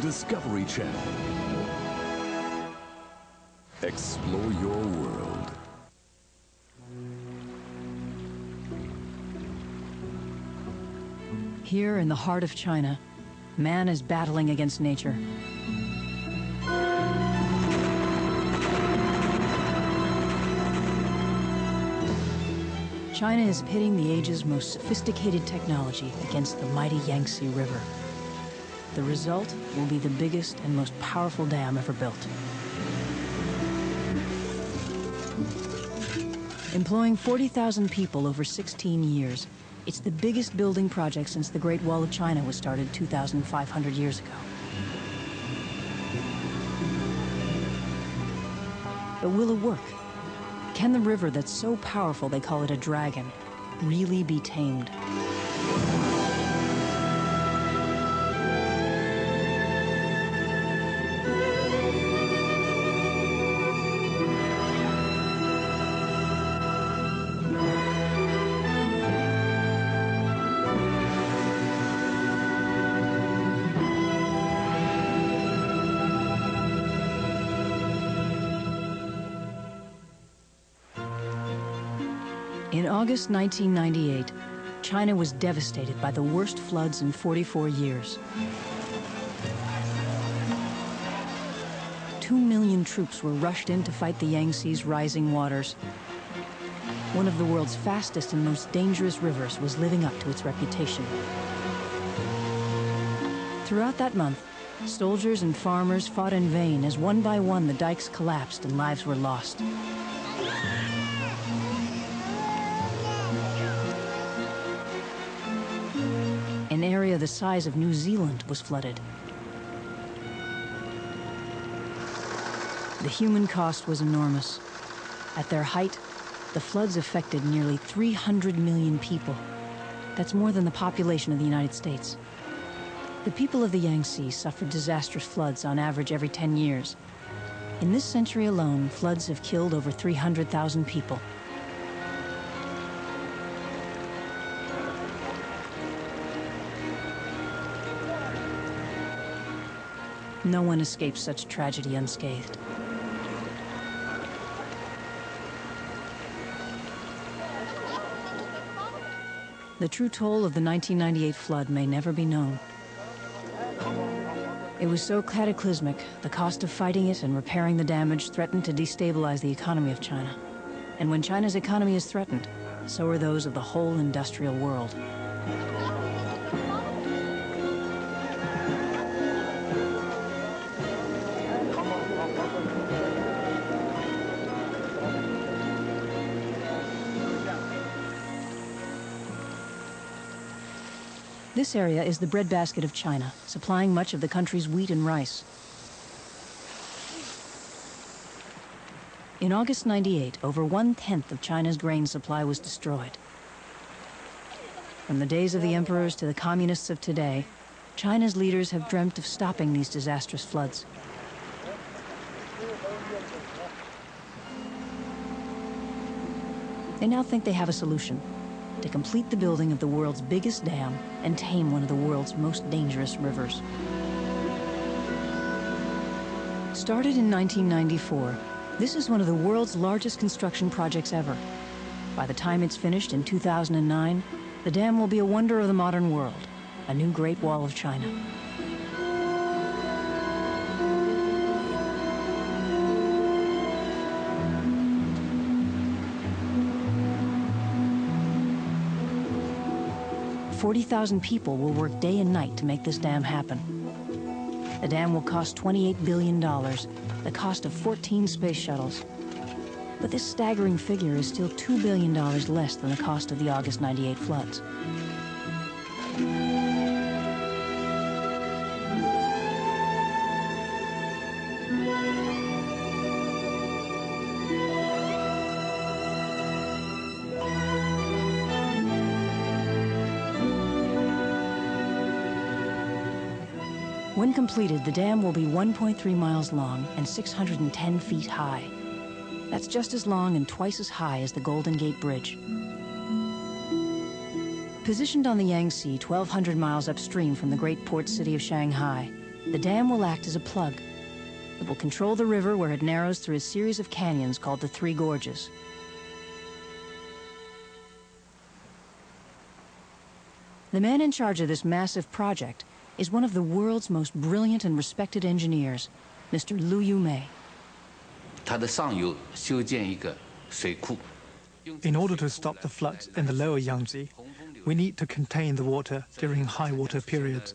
Discovery Channel. Explore your world. Here in the heart of China, man is battling against nature. China is pitting the age's most sophisticated technology against the mighty Yangtze River. The result will be the biggest and most powerful dam ever built. Employing 40,000 people over 16 years, it's the biggest building project since the Great Wall of China was started 2,500 years ago. But will it work? Can the river that's so powerful they call it a dragon really be tamed? In August 1998, China was devastated by the worst floods in 44 years. 2 million troops were rushed in to fight the Yangtze's rising waters. One of the world's fastest and most dangerous rivers was living up to its reputation. Throughout that month, soldiers and farmers fought in vain as one by one the dikes collapsed and lives were lost. An area the size of New Zealand was flooded. The human cost was enormous. At their height, the floods affected nearly 300 million people. That's more than the population of the United States. The people of the Yangtze suffered disastrous floods on average every 10 years. In this century alone, floods have killed over 300,000 people. No one escapes such tragedy unscathed. The true toll of the 1998 flood may never be known. It was so cataclysmic, the cost of fighting it and repairing the damage threatened to destabilize the economy of China. And when China's economy is threatened, so are those of the whole industrial world. This area is the breadbasket of China, supplying much of the country's wheat and rice. In August '98, over 1/10 of China's grain supply was destroyed. From the days of the emperors to the communists of today, China's leaders have dreamt of stopping these disastrous floods. They now think they have a solution: to complete the building of the world's biggest dam and tame one of the world's most dangerous rivers. Started in 1994, this is one of the world's largest construction projects ever. By the time it's finished in 2009, the dam will be a wonder of the modern world, a new Great Wall of China. "40,000 people will work day and night to make this dam happen. The dam will cost $28 billion, the cost of 14 space shuttles. But this staggering figure is still $2 billion less than the cost of the August '98 floods. When completed, the dam will be 1.3 miles long and 610 feet high. That's just as long and twice as high as the Golden Gate Bridge. Positioned on the Yangtze, 1,200 miles upstream from the great port city of Shanghai, The dam will act as a plug. It will control the river where it narrows through a series of canyons called the Three Gorges. The man in charge of this massive project is one of the world's most brilliant and respected engineers, Mr. Liu Yumei. In order to stop the floods in the lower Yangtze, we need to contain the water during high water periods.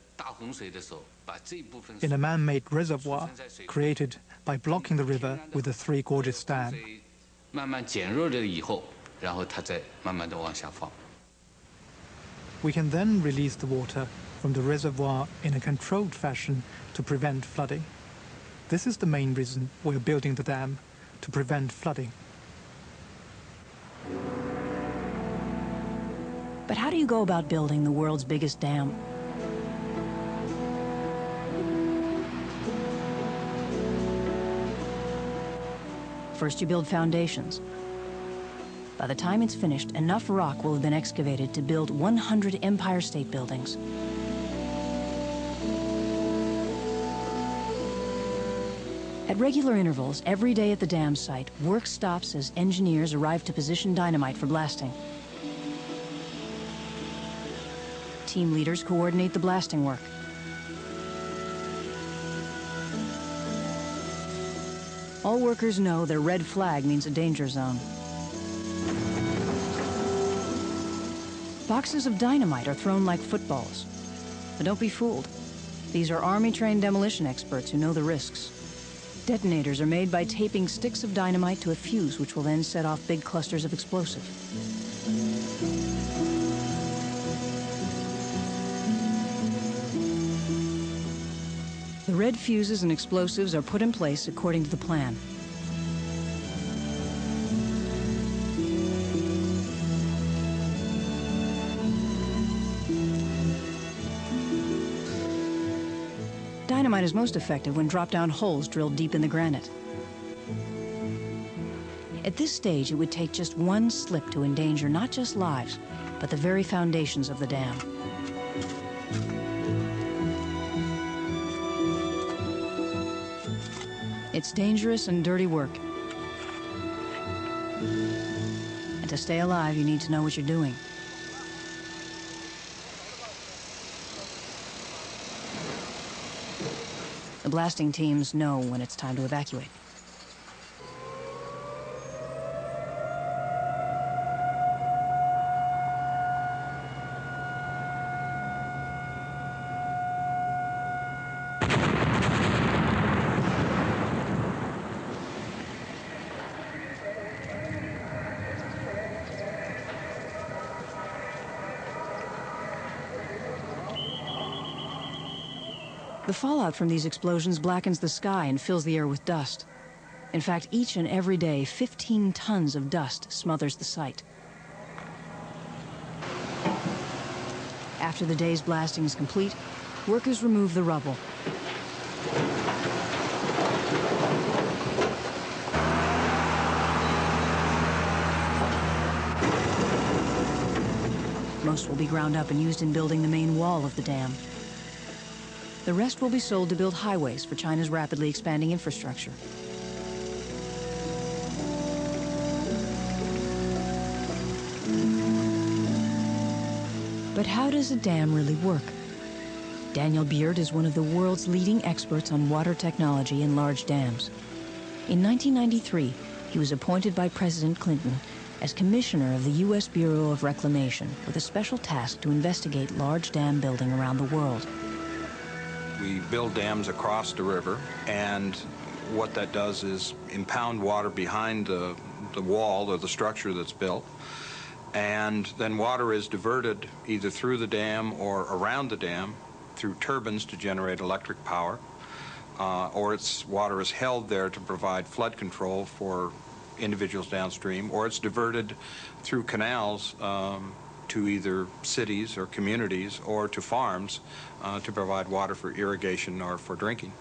In a man-made reservoir created by blocking the river with the Three Gorges Dam. We can then release the water from the reservoir in a controlled fashion to prevent flooding. This is the main reason we're building the dam, to prevent flooding. But how do you go about building the world's biggest dam? First, you build foundations. By the time it's finished, enough rock will have been excavated to build 100 Empire State Buildings. At regular intervals, every day at the dam site, work stops as engineers arrive to position dynamite for blasting. Team leaders coordinate the blasting work. All workers know their red flag means a danger zone. Boxes of dynamite are thrown like footballs. But don't be fooled. These are Army-trained demolition experts who know the risks. Detonators are made by taping sticks of dynamite to a fuse, which will then set off big clusters of explosive. The red fuses and explosives are put in place according to the plan. Dynamite is most effective when drop-down holes drilled deep in the granite. At this stage, it would take just one slip to endanger not just lives, but the very foundations of the dam. It's dangerous and dirty work. And to stay alive, you need to know what you're doing. The blasting teams know when it's time to evacuate. The fallout from these explosions blackens the sky and fills the air with dust. In fact, each and every day, 15 tons of dust smothers the site. After the day's blasting is complete, workers remove the rubble. Most will be ground up and used in building the main wall of the dam. The rest will be sold to build highways for China's rapidly expanding infrastructure. But how does a dam really work? Daniel Beard is one of the world's leading experts on water technology and large dams. In 1993, he was appointed by President Clinton as commissioner of the U.S. Bureau of Reclamation with a special task to investigate large dam building around the world. We build dams across the river, and what that does is impound water behind the wall or the structure that's built, and then water is diverted either through the dam or around the dam through turbines to generate electric power, or water is held there to provide flood control for individuals downstream, or it's diverted through canals to either cities or communities or to farms to provide water for irrigation or for drinking.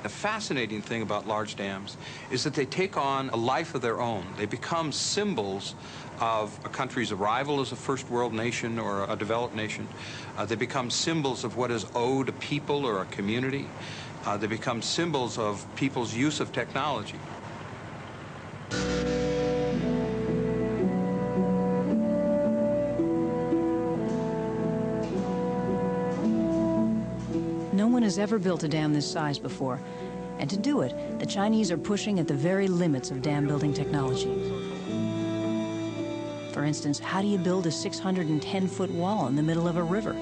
The fascinating thing about large dams is that they take on a life of their own. They become symbols of a country's arrival as a first world nation or a developed nation. They become symbols of what is owed a people or a community. They become symbols of people's use of technology. No one has ever built a dam this size before, and to do it, the Chinese are pushing at the very limits of dam building technology. For instance, how do you build a 610-foot wall in the middle of a river?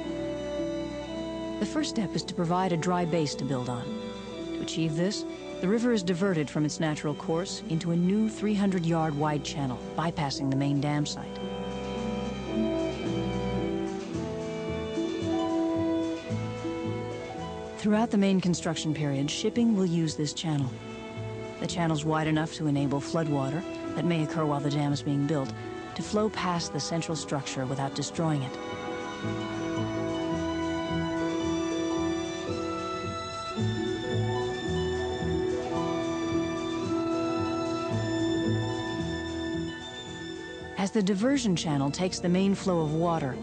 The first step is to provide a dry base to build on. To achieve this, the river is diverted from its natural course into a new 300-yard wide channel, bypassing the main dam site. Throughout the main construction period, shipping will use this channel. The channel's wide enough to enable floodwater that may occur while the dam is being built to flow past the central structure without destroying it. As the diversion channel takes the main flow of water,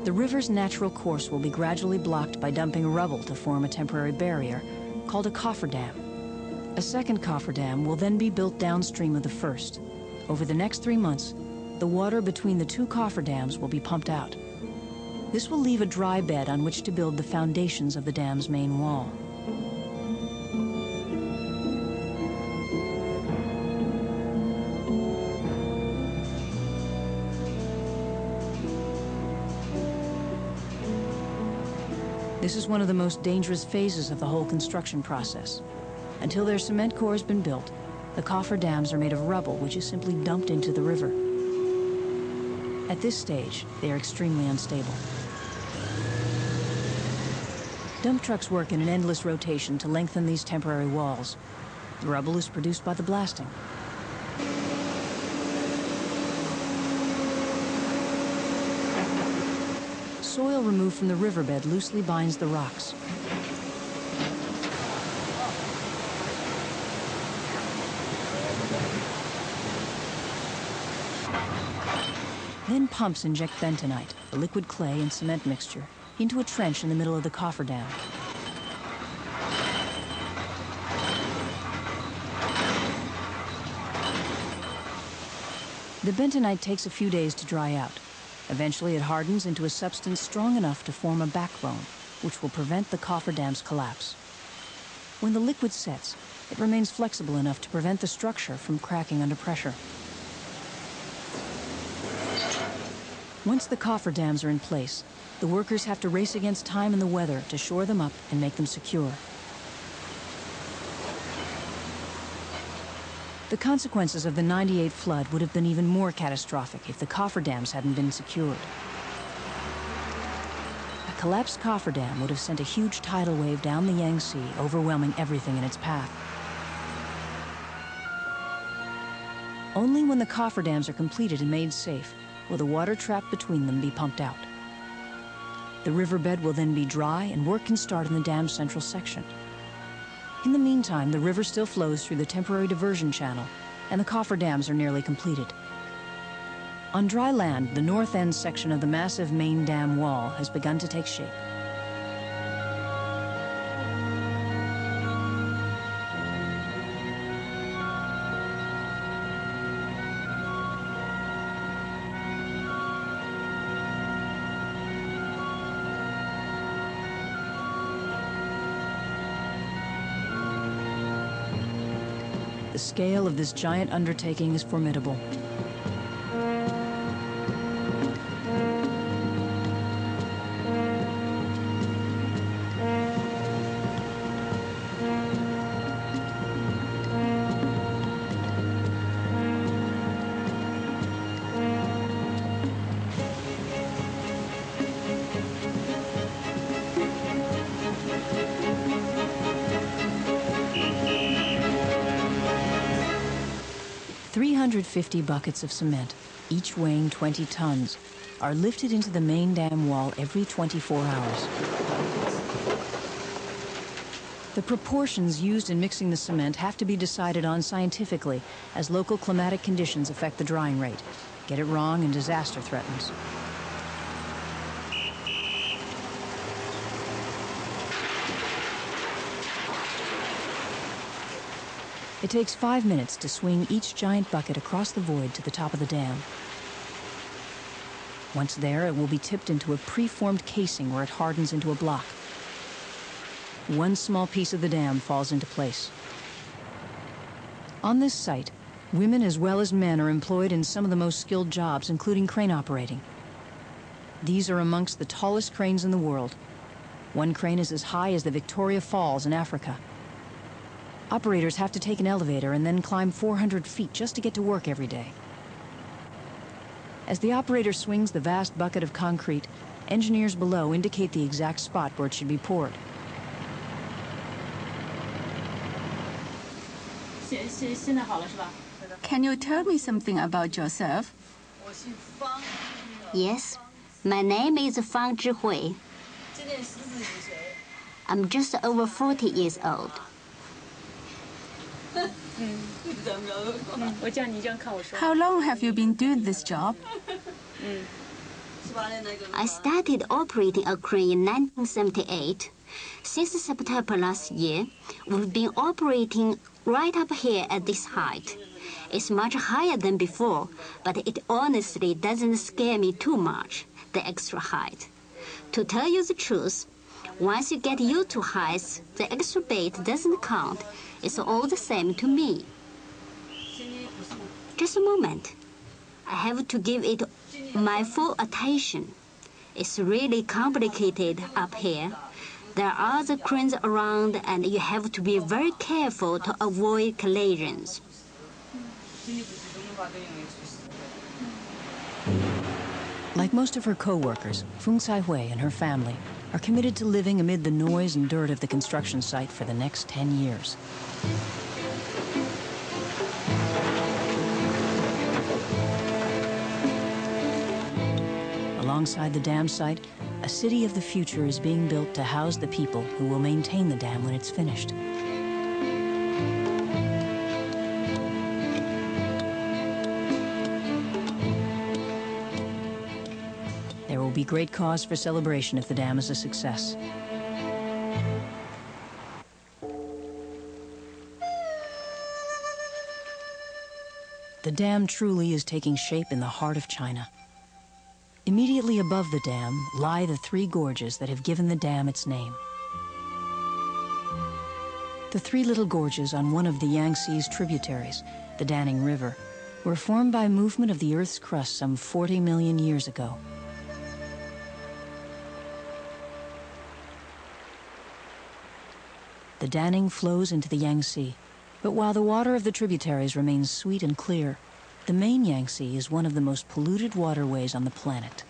the river's natural course will be gradually blocked by dumping rubble to form a temporary barrier called a cofferdam. A second cofferdam will then be built downstream of the first. Over the next 3 months, the water between the two cofferdams will be pumped out. This will leave a dry bed on which to build the foundations of the dam's main wall. This is one of the most dangerous phases of the whole construction process. Until their cement core has been built, the cofferdams are made of rubble, which is simply dumped into the river. At this stage, they are extremely unstable. Dump trucks work in an endless rotation to lengthen these temporary walls. The rubble is produced by the blasting. Soil removed from the riverbed loosely binds the rocks. Then pumps inject bentonite, a liquid clay and cement mixture, into a trench in the middle of the cofferdam. The bentonite takes a few days to dry out. Eventually, it hardens into a substance strong enough to form a backbone, which will prevent the cofferdam's collapse. When the liquid sets, it remains flexible enough to prevent the structure from cracking under pressure. Once the cofferdams are in place, the workers have to race against time and the weather to shore them up and make them secure. The consequences of the '98 flood would have been even more catastrophic if the cofferdams hadn't been secured. A collapsed cofferdam would have sent a huge tidal wave down the Yangtze, overwhelming everything in its path. Only when the cofferdams are completed and made safe will the water trapped between them be pumped out. The riverbed will then be dry and work can start in the dam's central section. In the meantime, the river still flows through the temporary diversion channel, and the cofferdams are nearly completed. On dry land, the north end section of the massive main dam wall has begun to take shape. The scale of this giant undertaking is formidable. $350 buckets of cement, each weighing 20 tons, are lifted into the main dam wall every 24 hours. The proportions used in mixing the cement have to be decided on scientifically, as local climatic conditions affect the drying rate. Get it wrong and disaster threatens. It takes 5 minutes to swing each giant bucket across the void to the top of the dam. Once there, it will be tipped into a pre-formed casing where it hardens into a block. One small piece of the dam falls into place. On this site, women as well as men are employed in some of the most skilled jobs, including crane operating. These are amongst the tallest cranes in the world. One crane is as high as the Victoria Falls in Africa. Operators have to take an elevator and then climb 400 feet just to get to work every day. As the operator swings the vast bucket of concrete, engineers below indicate the exact spot where it should be poured. Can you tell me something about yourself? Yes, my name is Fang Zhihui. I'm just over 40 years old. How long have you been doing this job? I started operating a crane in 1978. Since September last year, we've been operating right up here at this height. It's much higher than before, but it honestly doesn't scare me too much, the extra height. To tell you the truth, once you get used to heights, the extra weight doesn't count. It's all the same to me. Just a moment. I have to give it my full attention. It's really complicated up here. There are other cranes around, and you have to be very careful to avoid collisions. Like most of her co-workers, Feng Caihui and her family are committed to living amid the noise and dirt of the construction site for the next 10 years. Alongside the dam site, a city of the future is being built to house the people who will maintain the dam when it's finished. There will be great cause for celebration if the dam is a success. The dam truly is taking shape in the heart of China. Immediately above the dam lie the three gorges that have given the dam its name. The three little gorges on one of the Yangtze's tributaries, the Danning River, were formed by movement of the Earth's crust some 40 million years ago. The Danning flows into the Yangtze, but while the water of the tributaries remains sweet and clear, the main Yangtze is one of the most polluted waterways on the planet.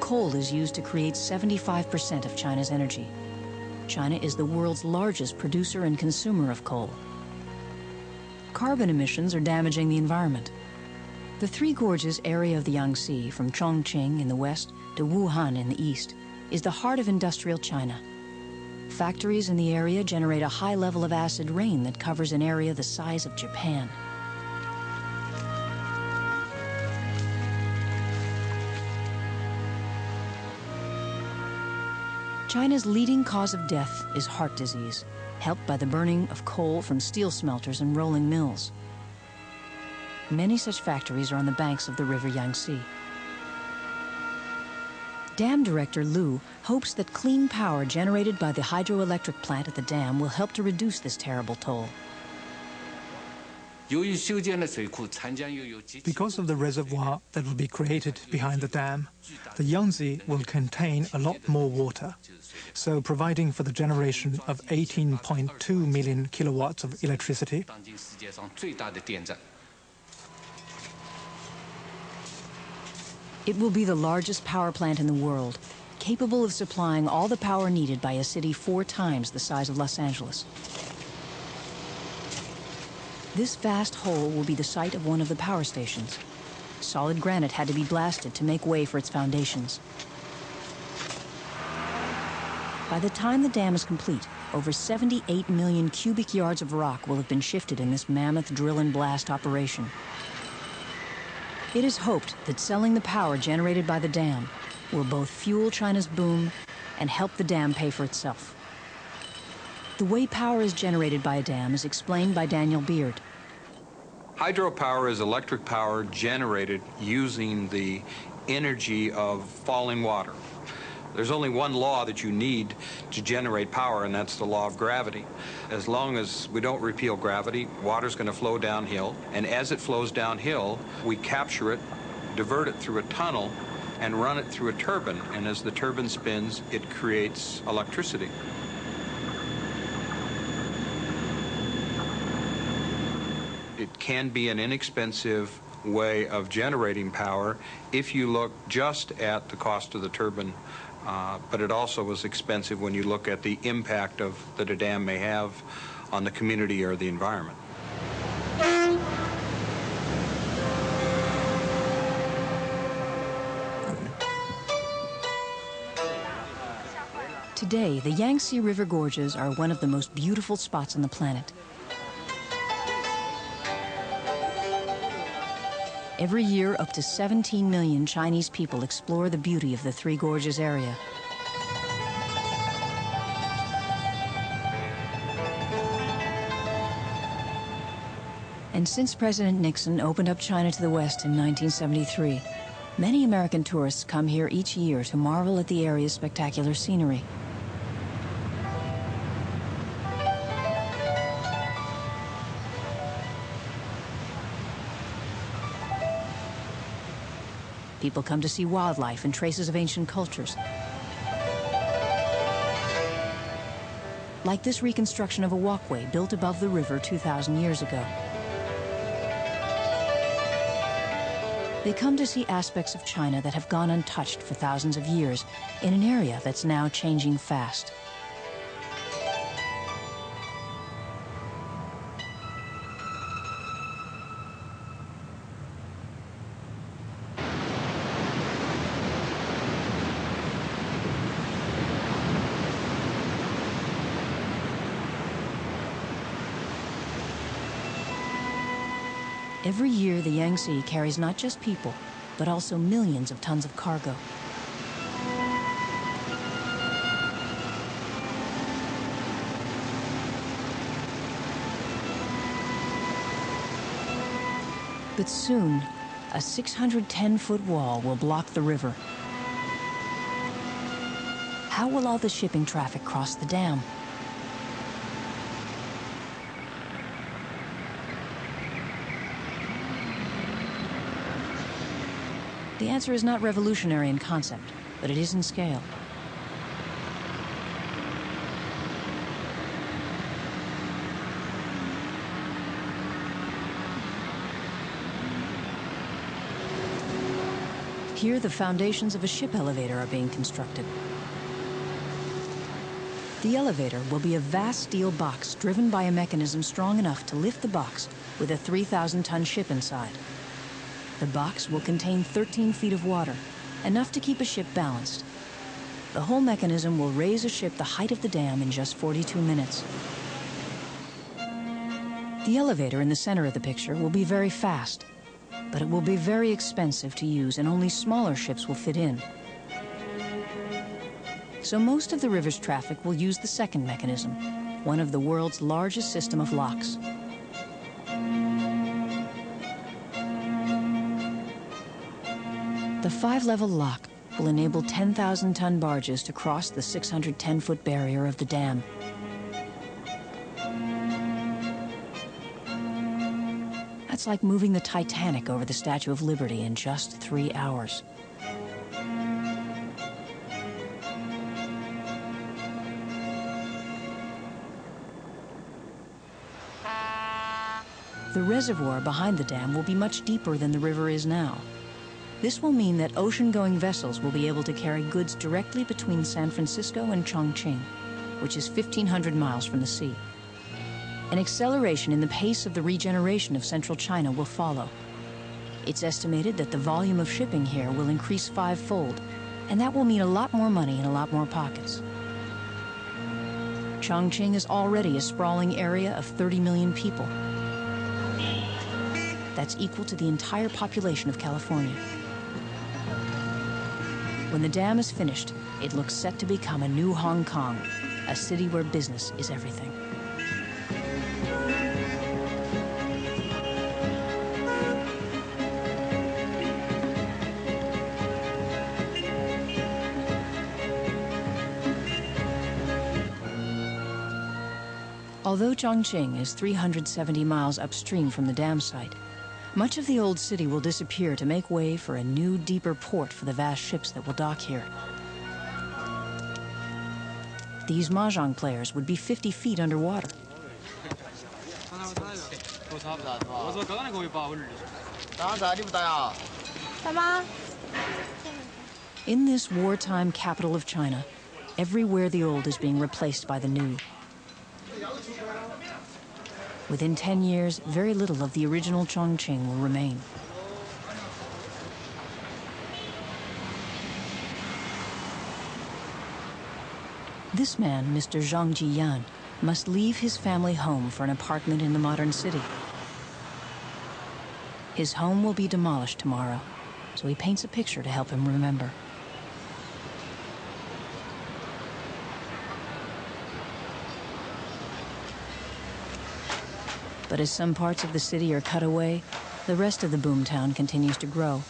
Coal is used to create 75% of China's energy. China is the world's largest producer and consumer of coal. Carbon emissions are damaging the environment. The Three Gorges area of the Yangtze, from Chongqing in the west to Wuhan in the east, is the heart of industrial China. Factories in the area generate a high level of acid rain that covers an area the size of Japan. China's leading cause of death is heart disease, helped by the burning of coal from steel smelters and rolling mills. Many such factories are on the banks of the river Yangtze. Dam director Lu hopes that clean power generated by the hydroelectric plant at the dam will help to reduce this terrible toll. Because of the reservoir that will be created behind the dam, the Yangtze will contain a lot more water, so providing for the generation of 18.2 million kilowatts of electricity. It will be the largest power plant in the world, capable of supplying all the power needed by a city 4 times the size of Los Angeles. This vast hole will be the site of one of the power stations. Solid granite had to be blasted to make way for its foundations. By the time the dam is complete, over 78 million cubic yards of rock will have been shifted in this mammoth drill and blast operation. It is hoped that selling the power generated by the dam will both fuel China's boom and help the dam pay for itself. The way power is generated by a dam is explained by Daniel Beard. Hydropower is electric power generated using the energy of falling water. There's only one law that you need to generate power, and that's the law of gravity. As long as we don't repeal gravity, water's going to flow downhill, and as it flows downhill, we capture it, divert it through a tunnel, and run it through a turbine, and as the turbine spins, it creates electricity. It can be an inexpensive way of generating power if you look just at the cost of the turbine, but it also is expensive when you look at the impact that a dam may have on the community or the environment. Today, the Yangtze River gorges are one of the most beautiful spots on the planet. Every year, up to 17 million Chinese people explore the beauty of the Three Gorges area. And since President Nixon opened up China to the West in 1973, many American tourists come here each year to marvel at the area's spectacular scenery. People come to see wildlife and traces of ancient cultures. Like this reconstruction of a walkway built above the river 2,000 years ago. They come to see aspects of China that have gone untouched for thousands of years in an area that's now changing fast. Every year, the Yangtze carries not just people, but also millions of tons of cargo. But soon, a 610-foot wall will block the river. How will all the shipping traffic cross the dam? The answer is not revolutionary in concept, but it is in scale. Here, the foundations of a ship elevator are being constructed. The elevator will be a vast steel box driven by a mechanism strong enough to lift the box with a 3,000-ton ship inside. The box will contain 13 feet of water, enough to keep a ship balanced. The whole mechanism will raise a ship the height of the dam in just 42 minutes. The elevator in the center of the picture will be very fast, but it will be very expensive to use and only smaller ships will fit in. So most of the river's traffic will use the second mechanism, one of the world's largest system of locks. The 5-level lock will enable 10,000-ton barges to cross the 610-foot barrier of the dam. That's like moving the Titanic over the Statue of Liberty in just 3 hours. The reservoir behind the dam will be much deeper than the river is now. This will mean that ocean-going vessels will be able to carry goods directly between San Francisco and Chongqing, which is 1,500 miles from the sea. An acceleration in the pace of the regeneration of central China will follow. It's estimated that the volume of shipping here will increase 5-fold, and that will mean a lot more money in a lot more pockets. Chongqing is already a sprawling area of 30 million people. That's equal to the entire population of California. When the dam is finished, it looks set to become a new Hong Kong, a city where business is everything. Although Chongqing is 370 miles upstream from the dam site, much of the old city will disappear to make way for a new, deeper port for the vast ships that will dock here. These mahjong players would be 50 feet underwater. In this wartime capital of China, everywhere the old is being replaced by the new. Within 10 years, very little of the original Chongqing will remain. This man, Mr. Zhang Jiyan, must leave his family home for an apartment in the modern city. His home will be demolished tomorrow, so he paints a picture to help him remember. But as some parts of the city are cut away, the rest of the boomtown continues to grow.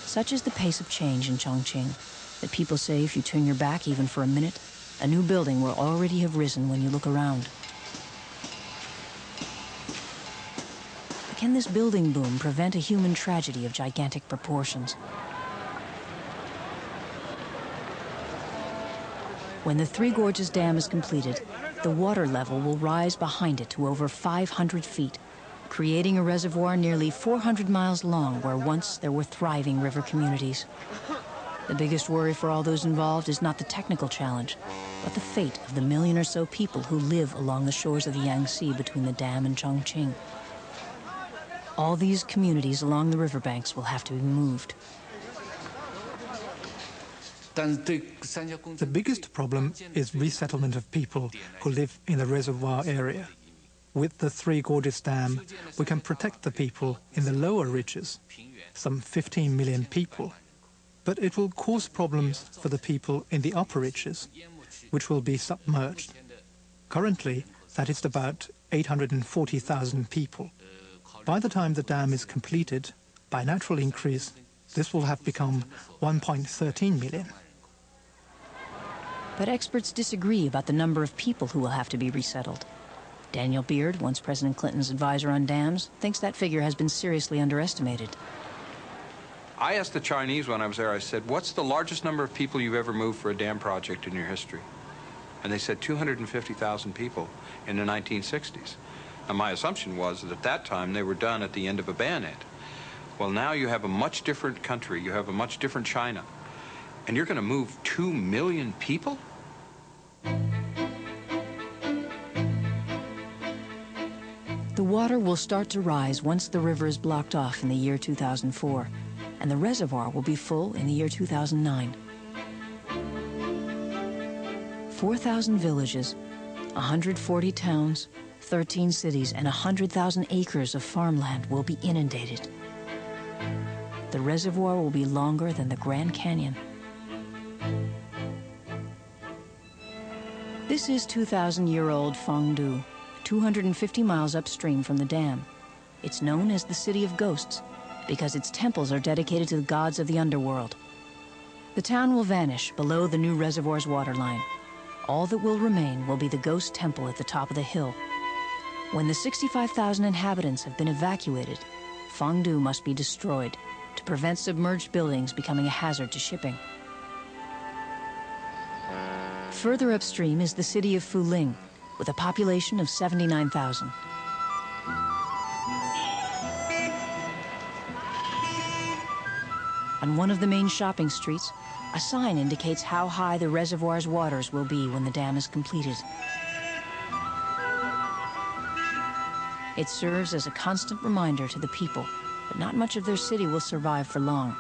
Such is the pace of change in Chongqing that people say if you turn your back even for a minute, a new building will already have risen when you look around. Can this building boom prevent a human tragedy of gigantic proportions? When the Three Gorges Dam is completed, the water level will rise behind it to over 500 feet, creating a reservoir nearly 400 miles long where once there were thriving river communities. The biggest worry for all those involved is not the technical challenge, but the fate of the million or so people who live along the shores of the Yangtze between the dam and Chongqing. All these communities along the riverbanks will have to be moved. The biggest problem is resettlement of people who live in the reservoir area. With the Three Gorges Dam, we can protect the people in the lower reaches, some 15 million people. But it will cause problems for the people in the upper reaches, which will be submerged. Currently, that is about 840,000 people. By the time the dam is completed, by natural increase, this will have become 1.13 million. But experts disagree about the number of people who will have to be resettled. Daniel Beard, once President Clinton's advisor on dams, thinks that figure has been seriously underestimated. I asked the Chinese when I was there, I said, what's the largest number of people you've ever moved for a dam project in your history? And they said 250,000 people in the 1960s. And my assumption was that at that time they were done at the end of a bayonet. Well, now you have a much different country, you have a much different China, and you're going to move 2 million people? The water will start to rise once the river is blocked off in the year 2004, and the reservoir will be full in the year 2009. 4,000 villages, 140 towns, 13 cities, and 100,000 acres of farmland will be inundated. The reservoir will be longer than the Grand Canyon. This is 2,000-year-old Fangdu, 250 miles upstream from the dam. It's known as the City of Ghosts because its temples are dedicated to the gods of the underworld. The town will vanish below the new reservoir's waterline. All that will remain will be the ghost temple at the top of the hill. When the 65,000 inhabitants have been evacuated, Fangdu must be destroyed to prevent submerged buildings becoming a hazard to shipping. Further upstream is the city of Fuling, with a population of 79,000. On one of the main shopping streets, a sign indicates how high the reservoir's waters will be when the dam is completed. It serves as a constant reminder to the people that not much of their city will survive for long.